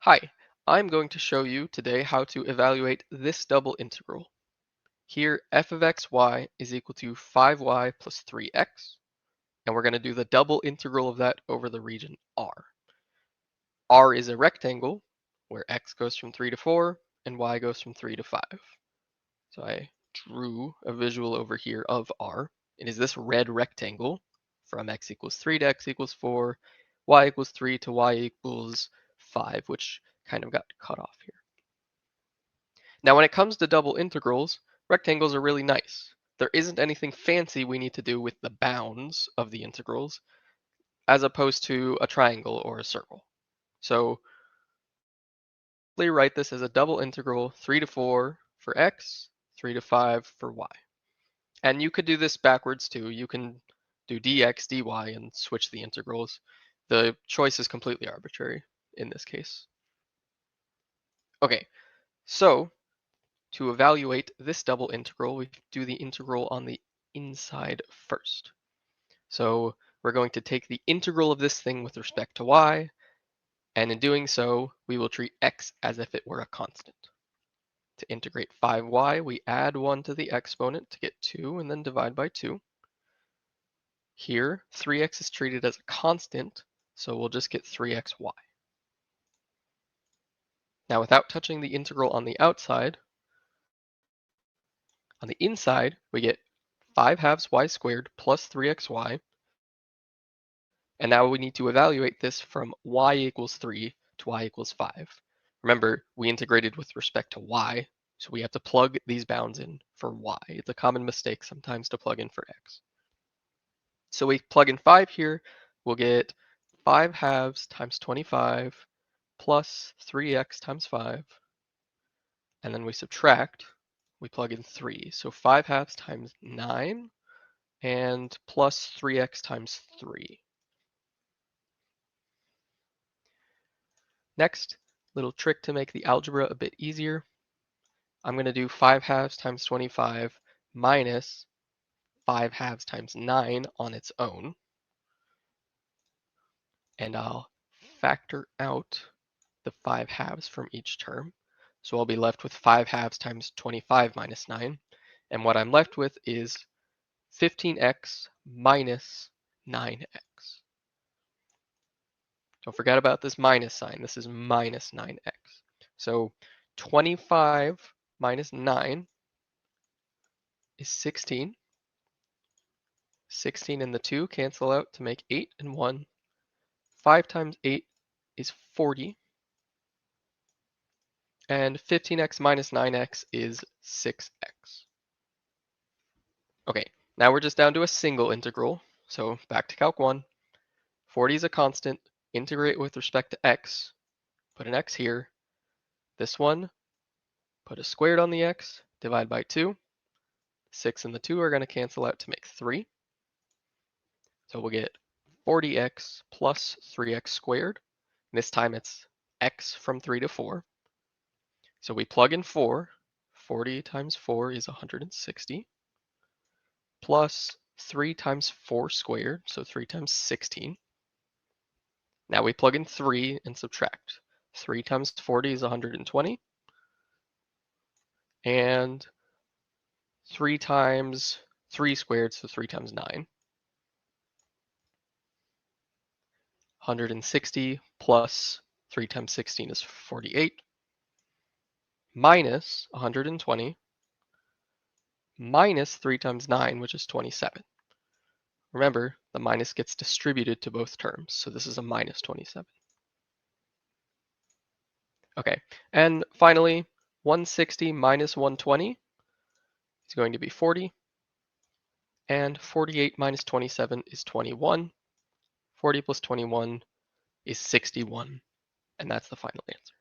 Hi, I'm going to show you today how to evaluate this double integral. Here, f of xy is equal to 5y plus 3x, and we're going to do the double integral of that over the region R. R is a rectangle where x goes from 3 to 4 and y goes from 3 to 5. So I drew a visual over here of R. It is this red rectangle from x equals 3 to x equals 4, y equals 3 to y equals 5, which kind of got cut off here. Now, when it comes to double integrals, rectangles are really nice. There isn't anything fancy we need to do with the bounds of the integrals, as opposed to a triangle or a circle. So, we write this as a double integral 3 to 4 for x, 3 to 5 for y. And you could do this backwards too. You can do dx, dy, and switch the integrals. The choice is completely arbitrary in this case. Okay, so to evaluate this double integral, we do the integral on the inside first. So we're going to take the integral of this thing with respect to y, and in doing so, we will treat x as if it were a constant. To integrate 5y, we add 1 to the exponent to get 2 and then divide by 2. Here, 3x is treated as a constant, so we'll just get 3xy. Now without touching the integral on the outside, on the inside, we get 5 halves y squared plus 3xy. And now we need to evaluate this from y equals 3 to y equals 5. Remember, we integrated with respect to y, so we have to plug these bounds in for y. It's a common mistake sometimes to plug in for x. So we plug in 5 here, we'll get 5 halves times 25 plus 3x times 5. And then we subtract, we plug in 3. So 5 halves times 9 and plus 3x times 3. Next, little trick to make the algebra a bit easier. I'm going to do 5 halves times 25 minus 5 halves times 9 on its own. And I'll factor out the 5 halves from each term. So I'll be left with 5 halves times 25 minus 9. And what I'm left with is 15x minus 9x. Don't forget about this minus sign. This is minus 9x. So 25 minus 9 is 16. 16 and the 2 cancel out to make 8 and 1. 5 times 8 is 40. And 15x minus 9x is 6x. Okay, now we're just down to a single integral. So back to Calc 1. 40 is a constant. Integrate with respect to x. Put an x here. This one, put a squared on the x. Divide by 2. 6 and the 2 are going to cancel out to make 3. So we'll get 40x plus 3x squared. This time it's x from 3 to 4. So we plug in 4. 40 times 4 is 160. Plus 3 times 4 squared, so 3 times 16. Now we plug in 3 and subtract. 3 times 40 is 120. And 3 times 3 squared, so 3 times 9. 160 plus 3 times 16 is 48. Minus 120. Minus 3 times 9, which is 27. Remember, the minus gets distributed to both terms, so this is a minus 27. Okay, and finally, 160 minus 120 is going to be 40, and 48 minus 27 is 21. 40 plus 21 is 61, and that's the final answer.